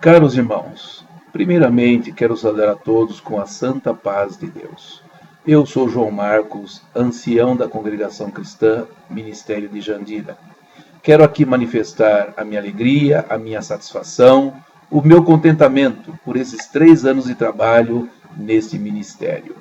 Caros irmãos, primeiramente quero saudar a todos com a santa paz de Deus. Eu sou João Marcos, ancião da Congregação Cristã, Ministério de Jandira. Quero aqui manifestar a minha alegria, a minha satisfação, o meu contentamento por esses 3 anos de trabalho neste ministério.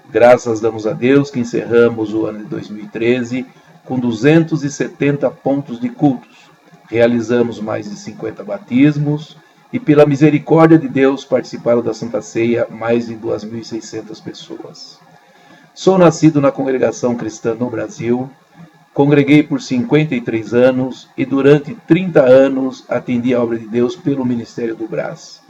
Graças damos a Deus que encerramos o ano de 2013 com 270 pontos de cultos. Realizamos mais de 50 batismos e, pela misericórdia de Deus, participaram da Santa Ceia mais de 2.600 pessoas. Sou nascido na Congregação Cristã no Brasil, congreguei por 53 anos e durante 30 anos atendi a obra de Deus pelo Ministério do Brás.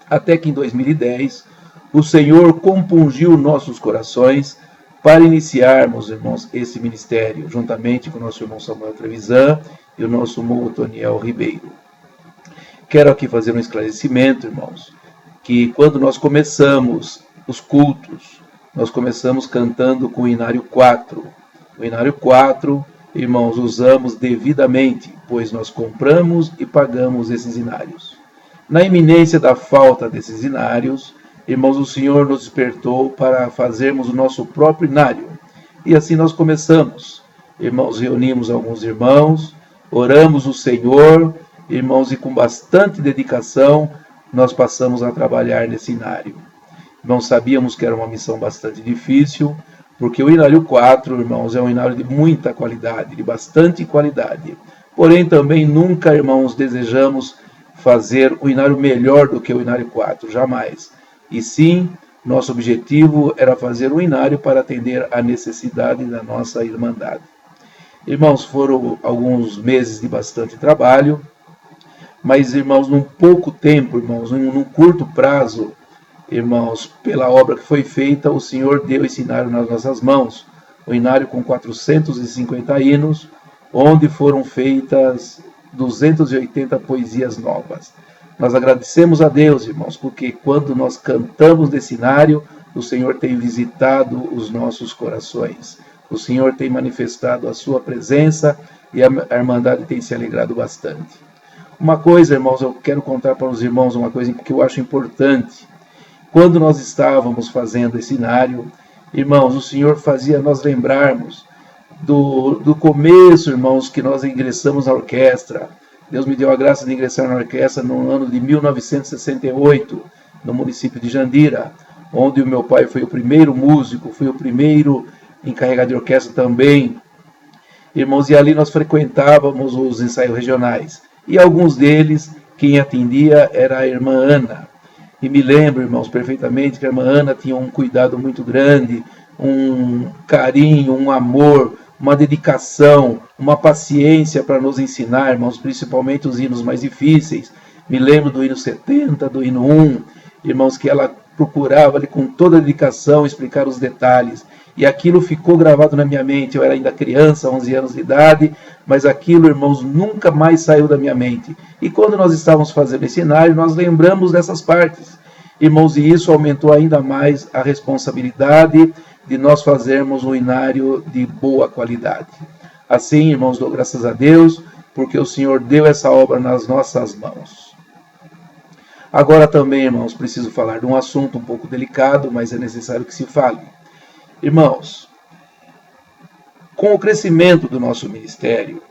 Até que em 2010, o Senhor compungiu nossos corações para iniciarmos, irmãos, esse ministério, juntamente com o nosso irmão Samuel Trevisan e o nosso irmão Otoniel Ribeiro. Quero aqui fazer um esclarecimento, irmãos, que quando nós começamos os cultos, nós começamos cantando com o Inário 4. O Inário 4, irmãos, usamos devidamente, pois nós compramos e pagamos esses inários. Na iminência da falta desses inários, irmãos, o Senhor nos despertou para fazermos o nosso próprio inário. E assim nós começamos. Irmãos, reunimos alguns irmãos, oramos o Senhor, irmãos, e com bastante dedicação, nós passamos a trabalhar nesse inário. Irmãos, sabíamos que era uma missão bastante difícil, porque o Inário 4, irmãos, é um inário de muita qualidade, de bastante qualidade. Porém, também nunca, irmãos, desejamos fazer o inário melhor do que o Inário 4, jamais. E sim, nosso objetivo era fazer um inário para atender à necessidade da nossa irmandade. Irmãos, foram alguns meses de bastante trabalho, mas, irmãos, num pouco tempo, irmãos, num curto prazo, irmãos, pela obra que foi feita, o Senhor deu esse inário nas nossas mãos. O inário com 450 hinos, onde foram feitas 280 poesias novas. Nós agradecemos a Deus, irmãos, porque quando nós cantamos desse inário, o Senhor tem visitado os nossos corações. O Senhor tem manifestado a sua presença e a irmandade tem se alegrado bastante. Uma coisa, irmãos, eu quero contar para os irmãos uma coisa que eu acho importante. Quando nós estávamos fazendo esse inário, irmãos, o Senhor fazia nós lembrarmos do começo, irmãos, que nós ingressamos na orquestra. Deus me deu a graça de ingressar na orquestra no ano de 1968, no município de Jandira, onde o meu pai foi o primeiro músico, foi o primeiro encarregado de orquestra também. Irmãos, e ali nós frequentávamos os ensaios regionais. E alguns deles, quem atendia era a irmã Ana. E me lembro, irmãos, perfeitamente que a irmã Ana tinha um cuidado muito grande, um carinho, um amor, uma dedicação, uma paciência para nos ensinar, irmãos, principalmente os hinos mais difíceis. Me lembro do hino 70, do hino 1, irmãos, que ela procurava ali com toda a dedicação explicar os detalhes. E aquilo ficou gravado na minha mente. Eu era ainda criança, 11 anos de idade, mas aquilo, irmãos, nunca mais saiu da minha mente. E quando nós estávamos fazendo esse inário, nós lembramos dessas partes. Irmãos, e isso aumentou ainda mais a responsabilidade de nós fazermos um inário de boa qualidade. Assim, irmãos, dou graças a Deus, porque o Senhor deu essa obra nas nossas mãos. Agora também, irmãos, preciso falar de um assunto um pouco delicado, mas é necessário que se fale. Irmãos, com o crescimento do nosso ministério,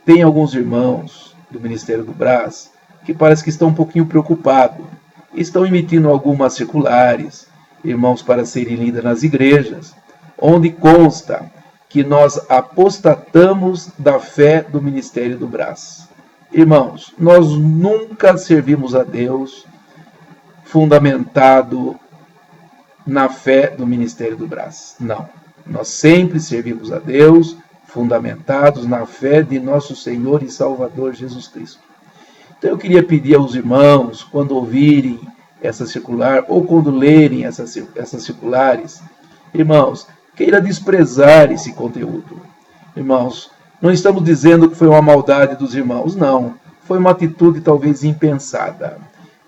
tem alguns irmãos do Ministério do Brás que parece que estão um pouquinho preocupados. Estão emitindo algumas circulares, irmãos, para serem lidas nas igrejas, onde consta que nós apostatamos da fé do Ministério do Brás. Irmãos, nós nunca servimos a Deus fundamentado na fé do Ministério do Brás. Não. Nós sempre servimos a Deus fundamentados na fé de nosso Senhor e Salvador Jesus Cristo. Então eu queria pedir aos irmãos, quando ouvirem essa circular, ou quando lerem essas circulares, irmãos, queira desprezar esse conteúdo. Irmãos, não estamos dizendo que foi uma maldade dos irmãos, não. Foi uma atitude talvez impensada.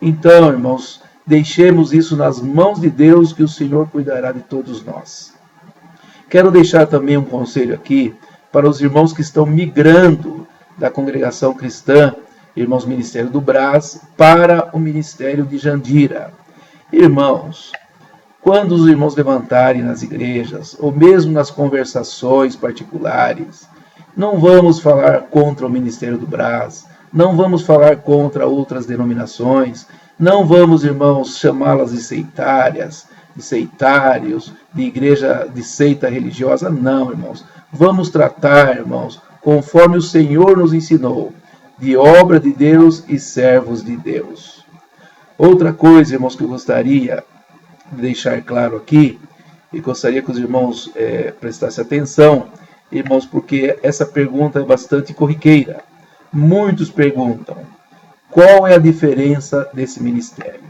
Então, irmãos, deixemos isso nas mãos de Deus, que o Senhor cuidará de todos nós. Quero deixar também um conselho aqui para os irmãos que estão migrando da congregação cristã irmãos, Ministério do Brás para o Ministério de Jandira. Irmãos, quando os irmãos levantarem nas igrejas, ou mesmo nas conversações particulares, não vamos falar contra o Ministério do Brás, não vamos falar contra outras denominações, não vamos, irmãos, chamá-las de sectárias, de sectários, de igreja, de seita religiosa, não, irmãos. Vamos tratar, irmãos, conforme o Senhor nos ensinou, de obra de Deus e servos de Deus. Outra coisa, irmãos, que eu gostaria de deixar claro aqui, e gostaria que os irmãos prestassem atenção, irmãos, porque essa pergunta é bastante corriqueira. Muitos perguntam, qual é a diferença desse ministério?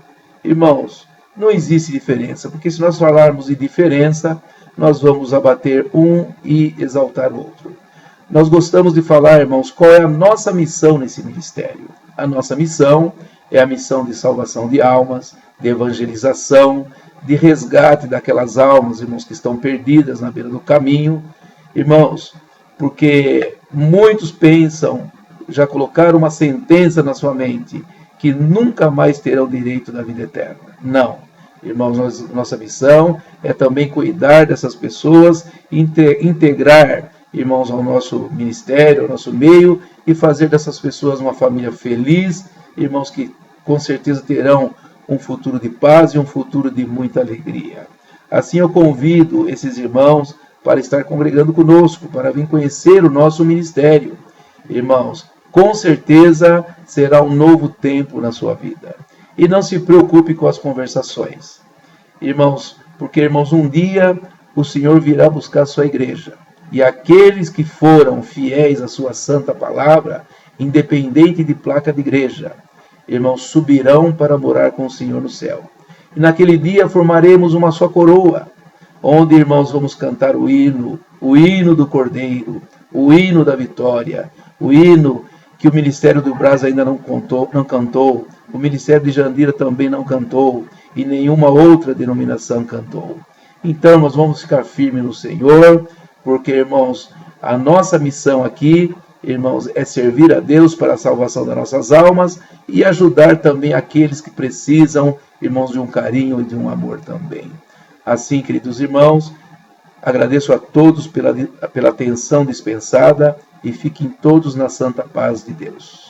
Irmãos, não existe diferença, porque se nós falarmos de diferença, nós vamos abater um e exaltar o outro. Nós gostamos de falar, irmãos, qual é a nossa missão nesse ministério. A nossa missão é a missão de salvação de almas, de evangelização, de resgate daquelas almas, irmãos, que estão perdidas na beira do caminho. Irmãos, porque muitos pensam, já colocaram uma sentença na sua mente, que nunca mais terão direito da vida eterna. Não. Irmãos, nossa missão é também cuidar dessas pessoas, integrar, irmãos, ao nosso ministério, ao nosso meio, e fazer dessas pessoas uma família feliz, irmãos, que com certeza terão um futuro de paz e um futuro de muita alegria. Assim eu convido esses irmãos para estar congregando conosco, para vir conhecer o nosso ministério. Irmãos, com certeza será um novo tempo na sua vida. E não se preocupe com as conversações. Irmãos, porque, irmãos, um dia o Senhor virá buscar a sua igreja. E aqueles que foram fiéis à sua santa palavra, independente de placa de igreja, irmãos, subirão para morar com o Senhor no céu. E naquele dia formaremos uma só coroa, onde, irmãos, vamos cantar o hino do Cordeiro, o hino da vitória, o hino que o Ministério do Brás ainda não cantou, o Ministério de Jandira também não cantou, e nenhuma outra denominação cantou. Então, nós vamos ficar firmes no Senhor, porque, irmãos, a nossa missão aqui, irmãos, é servir a Deus para a salvação das nossas almas e ajudar também aqueles que precisam, irmãos, de um carinho e de um amor também. Assim, queridos irmãos, agradeço a todos pela atenção dispensada e fiquem todos na santa paz de Deus.